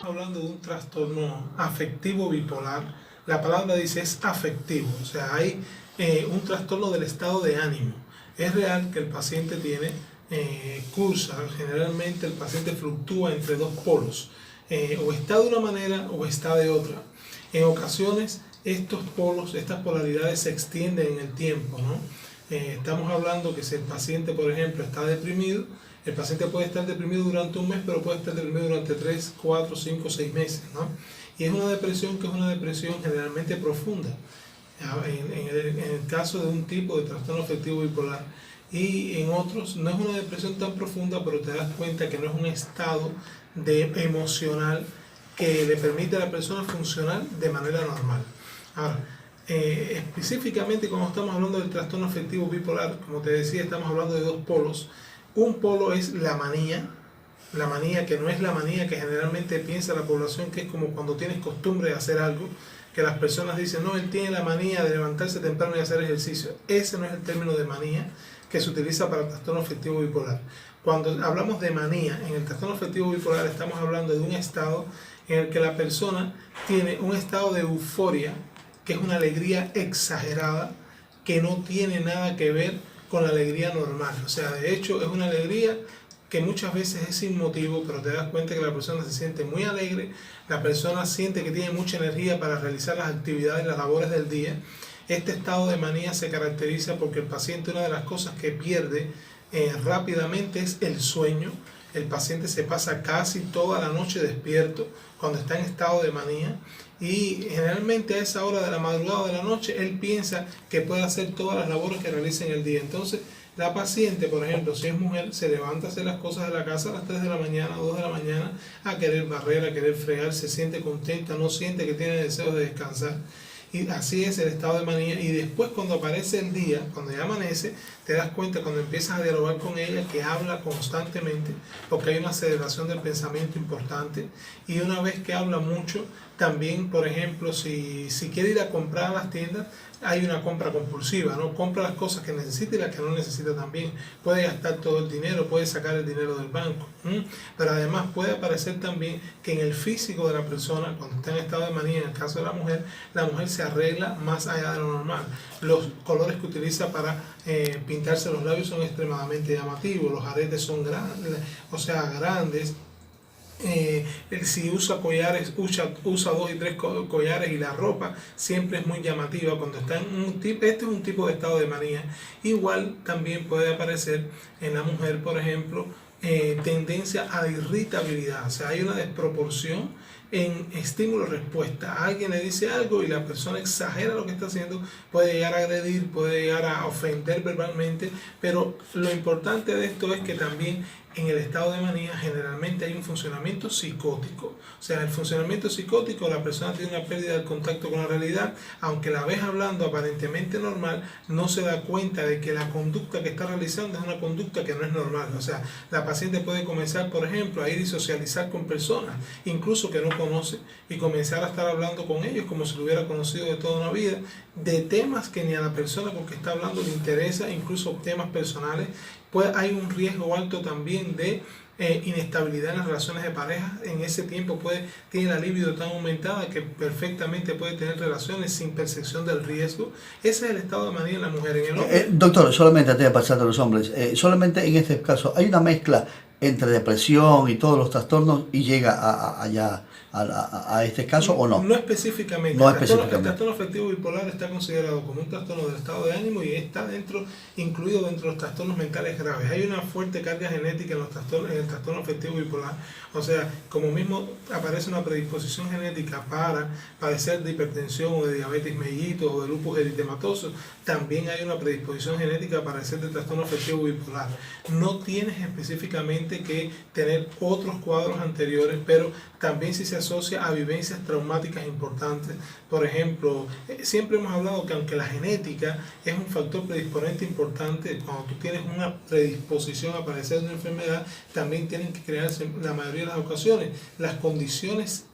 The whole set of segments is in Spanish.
Hablando de un trastorno afectivo bipolar, la palabra dice es afectivo, o sea, hay un trastorno del estado de ánimo. Es real que el paciente cursa, generalmente el paciente fluctúa entre dos polos, o está de una manera o está de otra. En ocasiones estos polos, estas polaridades se extienden en el tiempo, ¿no? Estamos hablando que si el paciente, por ejemplo, está deprimido, el paciente puede estar deprimido durante un mes, pero puede estar deprimido durante 3, 4, 5, 6 meses, ¿no? Y es una depresión que es una depresión generalmente profunda, en el caso de un tipo de trastorno afectivo bipolar. Y en otros no es una depresión tan profunda, pero te das cuenta que no es un estado emocional que le permite a la persona funcionar de manera normal. Ahora, específicamente cuando estamos hablando del trastorno afectivo bipolar, como te decía, estamos hablando de dos polos. Un polo es la manía que no es la manía que generalmente piensa la población, que es como cuando tienes costumbre de hacer algo, que las personas dicen, no, él tiene la manía de levantarse temprano y hacer ejercicio. Ese no es el término de manía que se utiliza para el trastorno afectivo bipolar. Cuando hablamos de manía en el trastorno afectivo bipolar, estamos hablando de un estado en el que la persona tiene un estado de euforia, que es una alegría exagerada, que no tiene nada que ver con la alegría normal. O sea, de hecho es una alegría que muchas veces es sin motivo, pero te das cuenta que la persona se siente muy alegre, la persona siente que tiene mucha energía para realizar las actividades, las labores del día. Este estado de manía se caracteriza porque el paciente, una de las cosas que pierde rápidamente es el sueño. El paciente se pasa casi toda la noche despierto cuando está en estado de manía, y generalmente a esa hora de la madrugada o de la noche él piensa que puede hacer todas las labores que realiza en el día. Entonces la paciente, por ejemplo, si es mujer, se levanta a hacer las cosas de la casa a las 3 de la mañana, 2 de la mañana, a querer barrer, a querer fregar, se siente contenta, no siente que tiene deseos de descansar. Y así es el estado de manía. Y después, cuando aparece el día, cuando ya amanece, te das cuenta cuando empiezas a dialogar con ella que habla constantemente, porque hay una aceleración del pensamiento importante. Y una vez que habla mucho, también, por ejemplo, si quiere ir a comprar a las tiendas, hay una compra compulsiva, ¿no? Compra las cosas que necesita y las que no necesita también. Puede gastar todo el dinero, puede sacar el dinero del banco. Pero además puede aparecer también que en el físico de la persona, cuando está en estado de manía, en el caso de la mujer se arregla más allá de lo normal. Los colores que utiliza para pintarse los labios son extremadamente llamativos, los aretes son grandes. Si usa collares, usa 2 y 3 collares, y la ropa siempre es muy llamativa cuando está en este es un tipo de estado de manía. Igual también puede aparecer en la mujer, por ejemplo, tendencia a irritabilidad, o sea, hay una desproporción en estímulo-respuesta. Alguien le dice algo y la persona exagera lo que está haciendo, puede llegar a agredir, puede llegar a ofender verbalmente, pero lo importante de esto es que también en el estado de manía generalmente hay un funcionamiento psicótico. O sea, en el funcionamiento psicótico la persona tiene una pérdida del contacto con la realidad, aunque la ves hablando aparentemente normal, no se da cuenta de que la conducta que está realizando es una conducta que no es normal. O sea, la paciente puede comenzar, por ejemplo, a ir y socializar con personas, incluso que no conoce, y comenzar a estar hablando con ellos como si lo hubiera conocido de toda una vida, de temas que ni a la persona con que está hablando le interesa, incluso temas personales. Pues hay un riesgo alto también de inestabilidad en las relaciones de pareja. En ese tiempo tiene la libido tan aumentada que perfectamente puede tener relaciones sin percepción del riesgo. Ese es el estado de manía en la mujer. En el hombre, doctor, solamente antes de pasar a los hombres, solamente en este caso hay una mezcla entre depresión y todos los trastornos y llega a este caso, ¿o no? No específicamente. No El específicamente. trastorno afectivo bipolar está considerado como un trastorno del estado de ánimo y está incluido dentro de los trastornos mentales graves. Hay una fuerte carga genética en el trastorno afectivo bipolar. O sea, como mismo aparece una predisposición genética para padecer de hipertensión o de diabetes mellitus o de lupus eritematoso, también hay una predisposición genética para padecer de trastorno afectivo bipolar. No tienes específicamente que tener otros cuadros anteriores, pero también si se asocia a vivencias traumáticas importantes. Por ejemplo, siempre hemos hablado que aunque la genética es un factor predisponente importante, cuando tú tienes una predisposición a padecer de una enfermedad, también tienen que crearse, en la mayoría de las ocasiones, las condiciones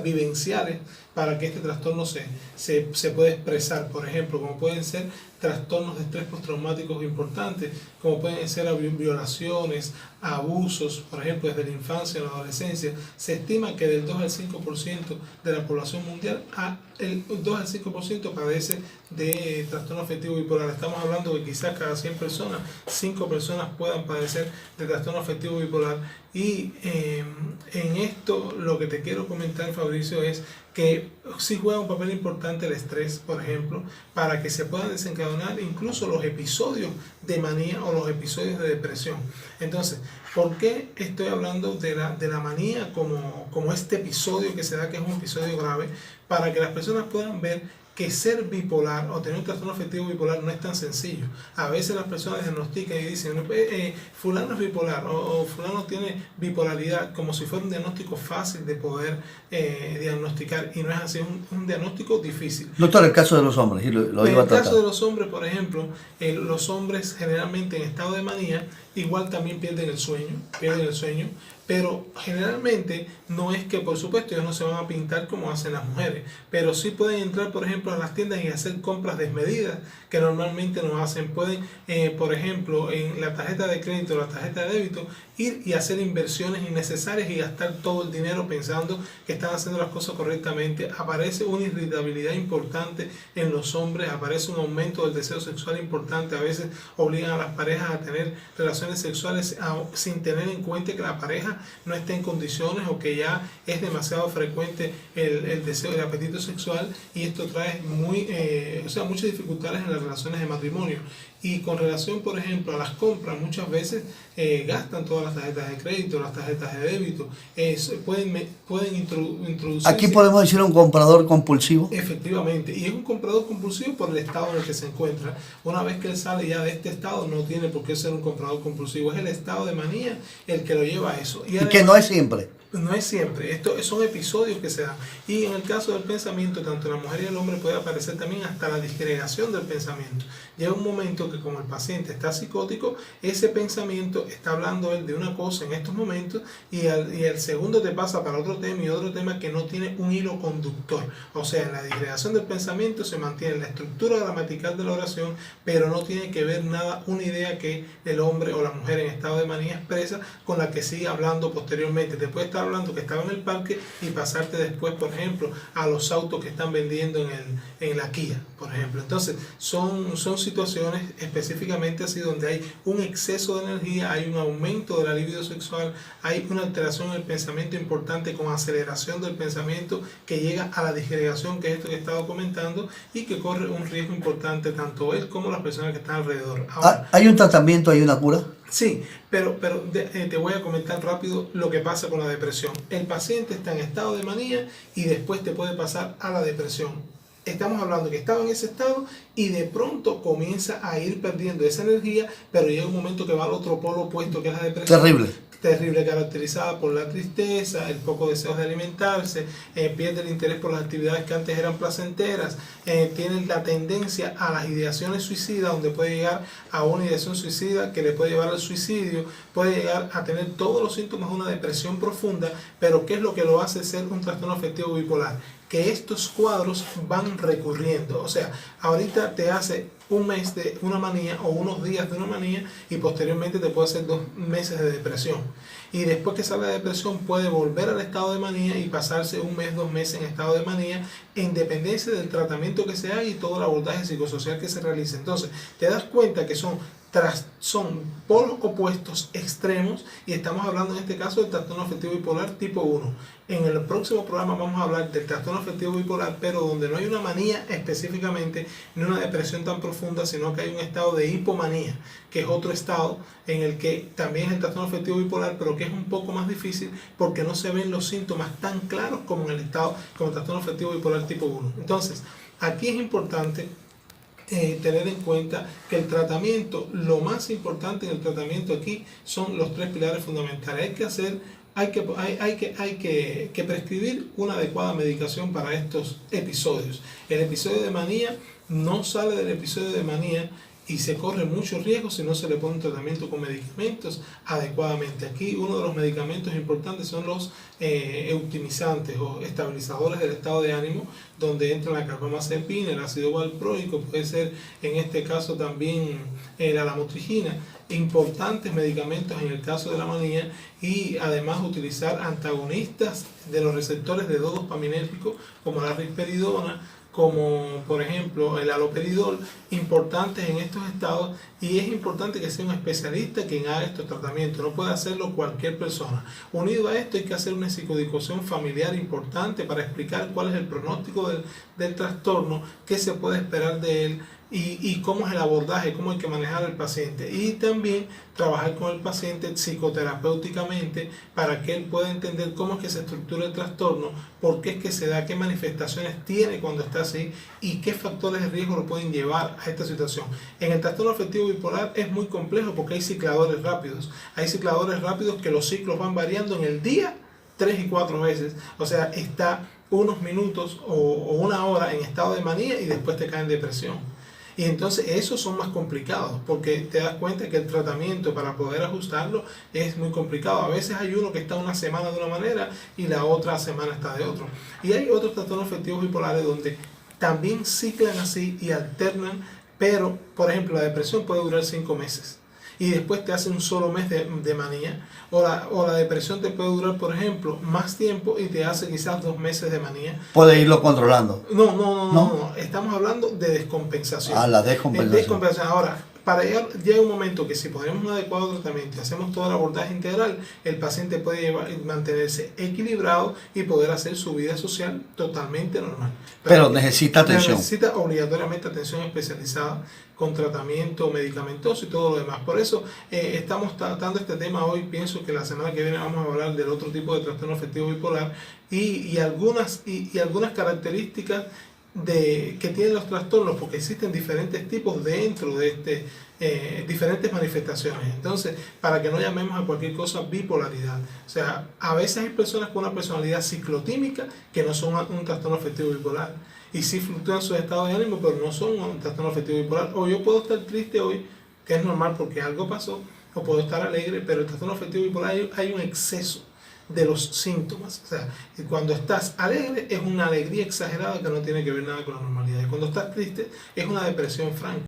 vivenciales para que este trastorno se pueda expresar, por ejemplo, como pueden ser trastornos de estrés postraumáticos importantes, como pueden ser violaciones, abusos, por ejemplo, desde la infancia a la adolescencia. Se estima que del 2 al 5% de la población mundial, el 2 al 5% padece de trastorno afectivo bipolar. Estamos hablando de que quizás cada 100 personas, 5 personas puedan padecer de trastorno afectivo bipolar. Y en esto lo que te quiero comentar, Fabricio, es que sí juega un papel importante el estrés, por ejemplo, para que se puedan desencadenar incluso los episodios de manía o los episodios de depresión. Entonces, ¿por qué estoy hablando de la manía como este episodio que se da, que es un episodio grave? Para que las personas puedan ver que ser bipolar o tener un trastorno afectivo bipolar no es tan sencillo. A veces las personas diagnostican y dicen, fulano es bipolar o fulano tiene bipolaridad, como si fuera un diagnóstico fácil de poder diagnosticar, y no es así, es un diagnóstico difícil. Doctor, el caso de los hombres, y lo iba a tratar. En el caso de los hombres, por ejemplo, los hombres generalmente en estado de manía igual también pierden el sueño, pero generalmente no es que, por supuesto, ellos no se van a pintar como hacen las mujeres, pero sí pueden entrar, por ejemplo, a las tiendas y hacer compras desmedidas que normalmente no hacen. Pueden, por ejemplo, en la tarjeta de crédito o la tarjeta de débito, ir y hacer inversiones innecesarias y gastar todo el dinero pensando que están haciendo las cosas correctamente. Aparece una irritabilidad importante en los hombres, aparece un aumento del deseo sexual importante. A veces obligan a las parejas a tener relaciones sexuales sin tener en cuenta que la pareja no está en condiciones o que ya es demasiado frecuente el deseo, el apetito sexual, y esto trae muchas dificultades en las relaciones de matrimonio. Y con relación, por ejemplo, a las compras, muchas veces gastan todas las tarjetas de crédito, las tarjetas de débito, pueden introducir... Aquí podemos decir un comprador compulsivo. Efectivamente, y es un comprador compulsivo por el estado en el que se encuentra. Una vez que él sale ya de este estado, no tiene por qué ser un comprador compulsivo, es el estado de manía el que lo lleva a eso. Y que no es siempre. No es siempre, estos son episodios que se dan. Y en el caso del pensamiento, tanto la mujer y el hombre puede aparecer también hasta la disgregación del pensamiento. Llega un momento que, como el paciente está psicótico, ese pensamiento está hablando él de una cosa en estos momentos, y al segundo te pasa para otro tema y otro tema que no tiene un hilo conductor. O sea, en la disgregación del pensamiento se mantiene la estructura gramatical de la oración, pero no tiene que ver nada, una idea que el hombre o la mujer en estado de manía expresa con la que sigue hablando posteriormente. Te puede estar hablando que estaba en el parque y pasarte después, por ejemplo, a los autos que están vendiendo en la Kia, por ejemplo. Entonces, son situaciones específicamente así donde hay un exceso de energía, hay un aumento de la libido sexual, hay una alteración en el pensamiento importante con aceleración del pensamiento que llega a la disgregación, que es esto que he estado comentando, y que corre un riesgo importante tanto él como las personas que están alrededor. Ahora, ¿hay un tratamiento, hay una cura? Sí, pero te voy a comentar rápido lo que pasa con la depresión. El paciente está en estado de manía y después te puede pasar a la depresión. Estamos hablando que estaba en ese estado y de pronto comienza a ir perdiendo esa energía, pero llega un momento que va al otro polo opuesto, que es la depresión. Terrible, caracterizada por la tristeza, el poco deseo de alimentarse, pierde el interés por las actividades que antes eran placenteras, tienen la tendencia a las ideaciones suicidas, donde puede llegar a una ideación suicida que le puede llevar al suicidio, puede llegar a tener todos los síntomas de una depresión profunda. Pero ¿qué es lo que lo hace ser un trastorno afectivo bipolar? Que estos cuadros van recurriendo. O sea, ahorita te hace un mes de una manía o unos días de una manía y posteriormente te puede hacer 2 meses de depresión. Y después que sale de depresión puede volver al estado de manía y pasarse 1 mes, 2 meses en estado de manía, en dependencia del tratamiento que se haga y todo el abordaje psicosocial que se realice. Entonces, te das cuenta que son polos opuestos extremos, y estamos hablando en este caso del trastorno afectivo bipolar tipo 1. En el próximo programa vamos a hablar del trastorno afectivo bipolar, pero donde no hay una manía específicamente, ni una depresión tan profunda, sino que hay un estado de hipomanía, que es otro estado en el que también es el trastorno afectivo bipolar, pero que es un poco más difícil porque no se ven los síntomas tan claros como en el trastorno afectivo bipolar tipo 1. Entonces, aquí es importante tener en cuenta que el tratamiento, lo más importante en el tratamiento aquí son los 3 pilares fundamentales. Hay que prescribir una adecuada medicación para estos episodios. El episodio de manía no sale del episodio de manía y se corre mucho riesgo si no se le pone un tratamiento con medicamentos adecuadamente. Aquí uno de los medicamentos importantes son los eutimizantes o estabilizadores del estado de ánimo, donde entra la carbamazepina, el ácido valproico, puede ser en este caso también la lamotrigina. Importantes medicamentos en el caso de la manía, y además utilizar antagonistas de los receptores de dopaminérgicos como la risperidona, como por ejemplo el haloperidol, importantes en estos estados, y es importante que sea un especialista quien haga estos tratamientos, no puede hacerlo cualquier persona. Unido a esto hay que hacer una psicodicusión familiar importante para explicar cuál es el pronóstico del trastorno, qué se puede esperar de él, y cómo es el abordaje, cómo hay que manejar al paciente, y también trabajar con el paciente psicoterapéuticamente para que él pueda entender cómo es que se estructura el trastorno, por qué es que se da, qué manifestaciones tiene cuando está así y qué factores de riesgo lo pueden llevar a esta situación. En el trastorno afectivo bipolar es muy complejo porque hay cicladores rápidos, que los ciclos van variando en el día 3 y 4 veces, o sea, está unos minutos o una hora en estado de manía y después te cae en depresión. Y entonces esos son más complicados porque te das cuenta que el tratamiento para poder ajustarlo es muy complicado. A veces hay uno que está una semana de una manera y la otra semana está de otro. Y hay otros trastornos afectivos bipolares donde también ciclan así y alternan, pero por ejemplo la depresión puede durar 5 meses. Y después te hace un solo mes de manía, o la depresión te puede durar, por ejemplo, más tiempo y te hace quizás 2 meses de manía. Puede irlo controlando. No, estamos hablando de descompensación. La descompensación. Ahora, para llegar, llega un momento que si ponemos un adecuado tratamiento y hacemos todo el abordaje integral, el paciente puede mantenerse equilibrado y poder hacer su vida social totalmente normal. Pero necesita atención. Necesita obligatoriamente atención especializada con tratamiento medicamentoso y todo lo demás. Por eso estamos tratando este tema hoy. Pienso que la semana que viene vamos a hablar del otro tipo de trastorno afectivo bipolar y algunas características que tienen los trastornos, porque existen diferentes tipos dentro de diferentes manifestaciones. Entonces, para que no llamemos a cualquier cosa bipolaridad, o sea, a veces hay personas con una personalidad ciclotímica que no son un trastorno afectivo bipolar y sí fluctúan sus estados de ánimo, pero no son un trastorno afectivo bipolar. O yo puedo estar triste hoy, que es normal porque algo pasó, o puedo estar alegre, pero el trastorno afectivo bipolar hay un exceso de los síntomas. O sea, cuando estás alegre es una alegría exagerada que no tiene que ver nada con la normalidad, y cuando estás triste es una depresión franca.